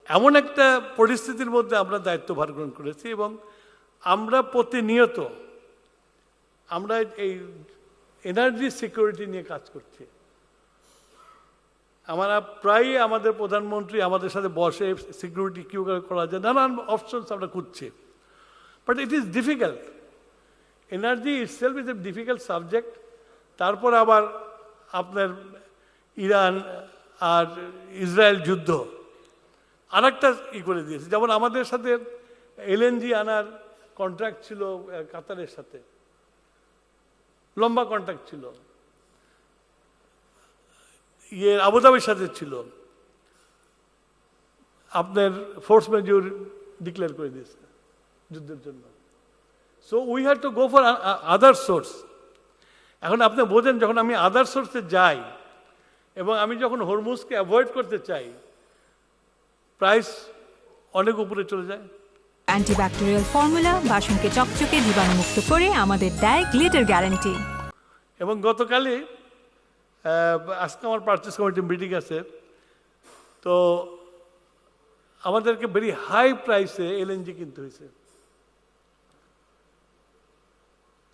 এমন একটা পরিস্থিতির মধ্যে আমরা দায়িত্বভার গ্রহণ করেছি এবং আমরা প্রতিনিয়ত আমরা এই এনার্জি সিকিউরিটি নিয়ে কাজ করছি। আমরা প্রায়ই আমাদের প্রধানমন্ত্রী আমাদের সাথে বসে সিকিউরিটি কিউ করা যায়, নানান অপশনস আমরা খুঁজছি, but it is difficult. Energy itself is a difficult subject. তারপর আবার আপনার ইরান আর ইসরায়েল যুদ্ধ আর একটা করে দিয়েছে। যেমন আমাদের সাথে এলএনজি আনার কন্ট্রাক্ট ছিল কাতারের সাথে, লম্বা কন্ট্রাক্ট ছিল, আবুধাবির সাথে ছিল, আপনার ফোর্স মেজর ডিক্লেয়ার করে দিয়েছে যুদ্ধের জন্য। So we had to go for other source. এখন আপনি বোঝেন, যখন আমি আদার সোর্সে যাই এবং আমি যখন হরমুজকে অ্যাভয়েড করতে চাই, প্রাইস অনেক উপরে চলে যায়। অ্যান্টিব্যাকটেরিয়াল ফর্মুলা বাসনকে চকচকে জীবাণুমুক্ত করে আমাদের দেয় গ্লিটার গ্যারান্টি। এবং গতকালই আজকে আমার পারচেস কমিটি মিটিং আছে, তো আমাদেরকে ভেরি হাই প্রাইসে এলএনজি কিনতে হয়েছে।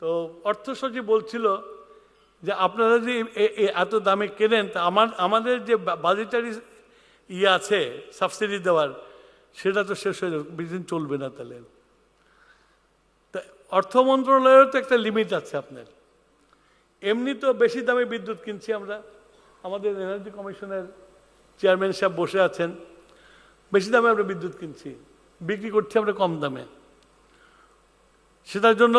তো অর্থ সচিব বলছিল যে আপনারা যে এত দামে কেনেন, তা আমাদের যে বাজেটারি আছে সাবসিডি দেওয়ার, সেটা তো শেষ হয়ে যাবে, বেশি দিন চলবে না। তাহলে অর্থ মন্ত্রণালয়ের তো একটা লিমিট আছে আপনার। এমনি তো বেশি দামে বিদ্যুৎ কিনছি আমরা, আমাদের এনার্জি কমিশনের চেয়ারম্যান সাহেব বসে আছেন, বেশি দামে আমরা বিদ্যুৎ কিনছি, বিক্রি করছি আমরা কম দামে। সেটার জন্য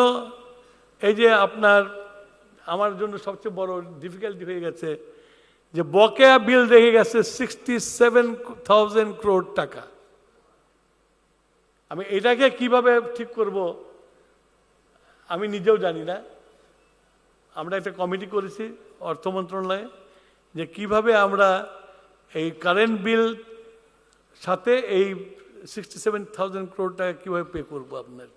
এই যে আপনার আমার জন্য সবচেয়ে বড় ডিফিকাল্টি হয়ে গেছে যে বকেয়া বিল রেখে গেছে 67,000 crore টাকা। আমি এটাকে কিভাবে ঠিক করব আমি নিজেও জানি না। আমরা একটা কমিটি করেছি অর্থ মন্ত্রণালয়ে, যে কিভাবে আমরা এই কারেন্ট বিল সাথে এই 67,000 crore টাকা কীভাবে পে করবো আপনার।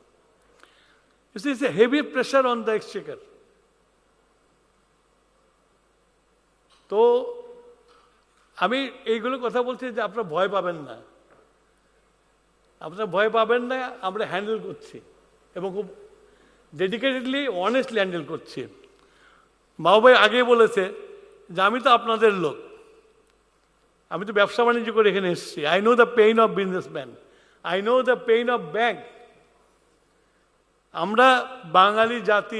It's a heavy pressure on the Exchequer. তো আমি এইগুলো কথা বলছি যে আপনারা ভয় পাবেন না, আপনারা ভয় পাবেন না। আমরা হ্যান্ডেল করছি এবং খুব ডেডিকেটেডলি অনেস্টলি হ্যান্ডেল করছি। মাহবুব আগে বলেছে যে আমি তো আপনাদের লোক, আমি তো ব্যবসা বাণিজ্য করে এখানে এসেছি। I know the pain of businessman, I know the pain of bank. আমরা বাঙালি জাতি,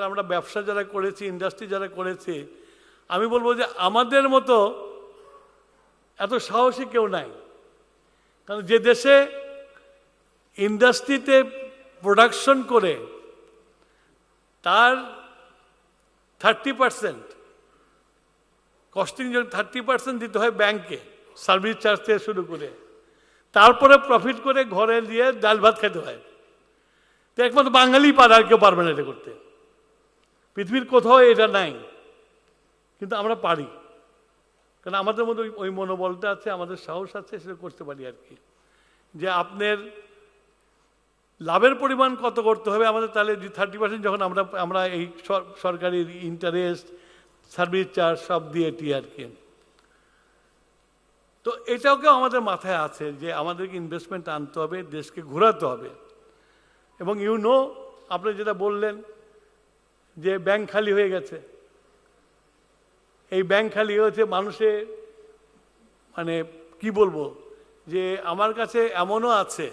আমরা ব্যবসা যারা করেছি, ইন্ডাস্ট্রি যারা করেছি, আমি বলবো যে আমাদের মতো এত সাহসী কেউ নাই। কারণ যে দেশে ইন্ডাস্ট্রিতে প্রোডাকশন করে তার 30% কস্টিং, 30% দিতে হয় ব্যাংকে, সার্ভিস চার্জ থেকে শুরু করে, তারপরে প্রফিট করে ঘরে দিয়ে ডাল ভাত খেতে হয়। তো একমাত্র বাঙালি পারে, আর কেউ পারবে না এটা করতে। পৃথিবীর কোথাও এটা নাই, কিন্তু আমরা পারি, কারণ আমাদের মধ্যে ওই মনোবলটা আছে, আমাদের সাহস আছে, সেটা করতে পারি আর কি। যে আপনার লাভের পরিমাণ কত করতে হবে আমাদের, তাহলে 30% যখন আমরা এই সরকারি ইন্টারেস্ট, সার্ভিস চার্জ সব দিয়ে আর কি। তো এটাকেও আমাদের মাথায় আছে যে আমাদেরকে ইনভেস্টমেন্ট আনতে হবে, দেশকে ঘোরাতে হবে। এবং আপনি যেটা বললেন যে ব্যাংক খালি হয়ে গেছে, এই ব্যাংক খালি হয়েছে মানুষে, মানে কি বলবো, যে আমার কাছে এমনও আছে,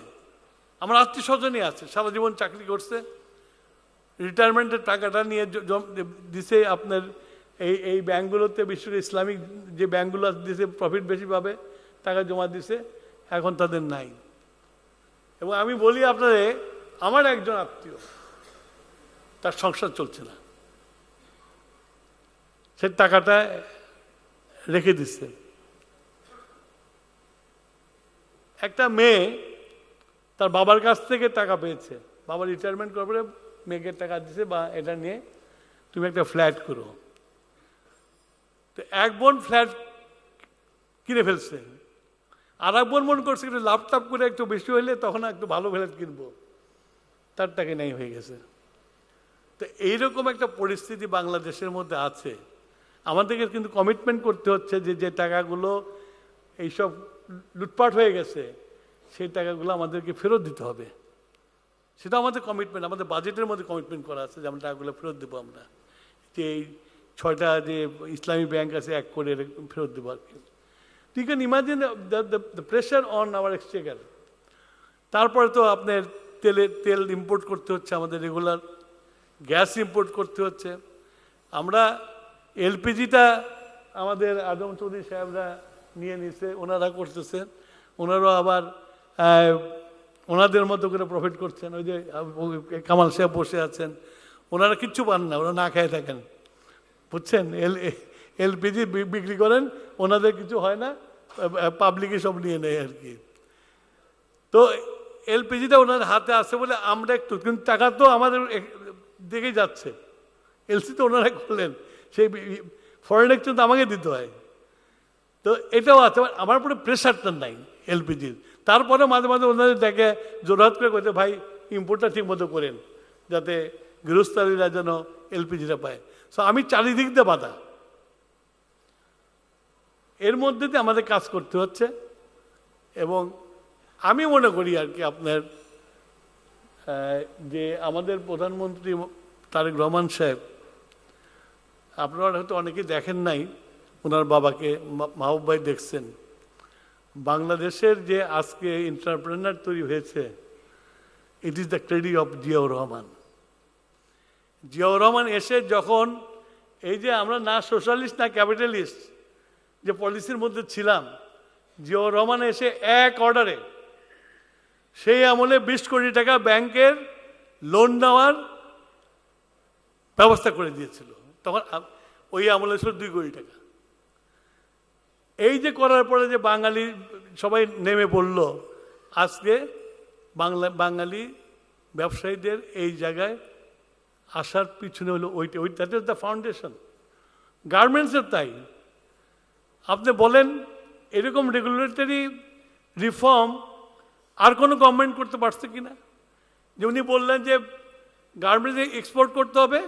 আমার আত্মীয় স্বজনই আছে, সারা জীবন চাকরি করছে, রিটায়ারমেন্টের টাকাটা নিয়ে দিছে আপনার এই ব্যাংকগুলোতে, বিশ্বের ইসলামিক যে ব্যাংকগুলো দিছে প্রফিট বেশি পাবে, টাকা জমা দিছে, এখন তাদের নাই। এবং আমি বলি আপনারে, আমার একজন আত্মীয়, তার সংসার চলছে না, সে টাকাটা রেখে দিচ্ছে। একটা মেয়ে তার বাবার কাছ থেকে টাকা পেয়েছে, বাবা রিটায়ারমেন্ট করার পরে মেয়েকে টাকা দিছে, বা এটা নিয়ে তুমি একটা ফ্ল্যাট করো। তো এক বোন ফ্ল্যাট কিনে ফেলছে, আর এক বোন মনে করছে একটু লাভ করে একটু বেশি হইলে তখন একটু ভালো ফ্ল্যাট কিনবো, তার টাকা নেই হয়ে গেছে। তো এইরকম একটা পরিস্থিতি বাংলাদেশের মধ্যে আছে। আমাদেরকে কিন্তু কমিটমেন্ট করতে হচ্ছে যে টাকাগুলো এইসব লুটপাট হয়ে গেছে সেই টাকাগুলো আমাদেরকে ফেরত দিতে হবে। সেটা আমাদের কমিটমেন্ট, আমাদের বাজেটের মধ্যে কমিটমেন্ট করা আছে যে আমরা টাকাগুলো ফেরত দেবো। আমরা যে এই 6টা যে ইসলামী ব্যাংক আছে 1 করে ফেরত দেবো আর কি। You can imagine the pressure on our exchequer. তারপরে তো আপনার তেল ইম্পোর্ট করতে হচ্ছে, আমাদের রেগুলার গ্যাস ইম্পোর্ট করতে হচ্ছে। আমরা এলপিজিটা আমাদের আদম চৌধুরী সাহেবরা নিয়ে নিছে, ওনারা করতেছে, ওনারাও আবার ওনাদের মতো করে প্রফিট করছেন। ওই যে কামাল সাহেব বসে আছেন, ওনারা কিচ্ছু পান না, ওরা না খেয়ে থাকেন, বুঝছেন। এলপিজি বিক্রি করেন, ওনাদের কিছু হয় না, পাবলিকে সব নিয়ে নেয় আর কি। তো এলপিজিটা ওনার হাতে আছে বলে আমরা একটু, কিন্তু টাকা তো আমাদের দিকেই যাচ্ছে। এলসি তো ওনারা করলেন, সেই ফরেন এক্সচেঞ্জ আমাকে দিতে হয়। তো এটাও আছে, আমার উপরে প্রেশারটা নাই এলপিজির। তারপরে মাঝে মাঝে ওনাদের দেখে জোরহাত করে কইতে, ভাই ইম্পোর্টটা ঠিক মতো করেন যাতে গৃহস্থালীরা যেন এলপিজিটা পায়। সো আমি চারিদিক দিয়ে বাধা, এর মধ্যে দিয়ে আমাদের কাজ করতে হচ্ছে। এবং আমি মনে করি আর কি আপনার যে আমাদের প্রধানমন্ত্রী তারেক রহমান সাহেব, আপনারা হয়তো অনেকেই দেখেন নাই, ওনার বাবাকে মাহবুব ভাই দেখছেন। বাংলাদেশের যে আজকে এন্টারপ্রেনার তৈরি হয়েছে, it is the credit of Ziaur Rahman. Ziaur Rahman এসে যখন এই যে আমরা না সোশ্যালিস্ট না ক্যাপিটালিস্ট যে পলিসির মধ্যে ছিলাম, জিয়াউর রহমান এসে এক অর্ডারে সেই আমলে 20 কোটি টাকা ব্যাংকের লোন নেওয়ার ব্যবস্থা করে দিয়েছিল। তখন ওই আমলে ছিল 2 কোটি টাকা। এই যে করার পরে যে বাঙালি সবাই নেমে পড়ল, আজকে বাঙালি ব্যবসায়ীদের এই জায়গায় আসার পিছনে হলো দ্যাট ইজ দ্য ফাউন্ডেশন। গার্মেন্টসের তাই। আপনি বলেন এরকম রেগুলেটরি রিফর্ম আর কোনো গভর্নমেন্ট করতে পারছে কিনা? যে উনি বললেন যে গার্মেন্টস এক্সপোর্ট করতে হবে,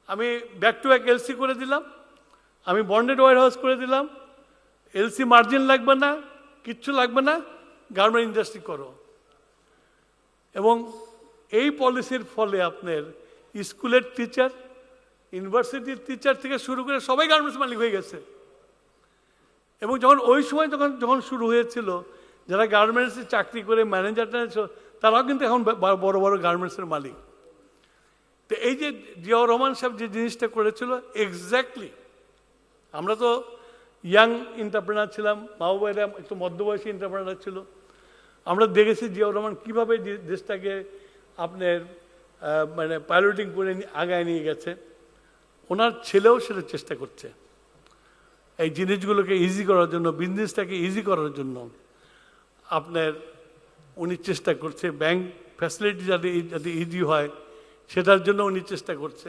আমি ব্যাক টু ব্যাক এলসি করে দিলাম, আমি বন্ডেড ওয়ার হাউস করে দিলাম, এলসি মার্জিন লাগবে না, কিচ্ছু লাগবে না, গার্মেন্ট ইন্ডাস্ট্রি করো। এবং এই পলিসির ফলে আপনার স্কুলের টিচার, ইউনিভার্সিটির টিচার থেকে শুরু করে সবাই গার্মেন্টস মালিক হয়ে গেছে। এবং যখন ওই সময় যখন শুরু হয়েছিল, যারা গার্মেন্টসে চাকরি করে ম্যানেজারটা তারাও কিন্তু এখন বড় বড় গার্মেন্টসের মালিক। তো এই যে জিয়াউর রহমান সাহেব যে জিনিসটা করেছিল, এক্স্যাক্টলি আমরা তো ইয়াং এন্টারপ্রেনার ছিলাম, মাহবুবাইরা একটু মধ্যবয়সী এন্টারপ্রেনার ছিল। আমরা দেখেছি জিয়াউর রহমান কীভাবে দেশটাকে আপনার মানে পাইলটিং করে আগায় নিয়ে গেছে। ওনার ছেলেও সেটা চেষ্টা করছে এই জিনিসগুলোকে ইজি করার জন্য, বিজনেসটাকে ইজি করার জন্য। আপনার উনি চেষ্টা করছে ব্যাংক ফ্যাসিলিটি যাতে ইজি হয় সেটার জন্য উনি চেষ্টা করছে।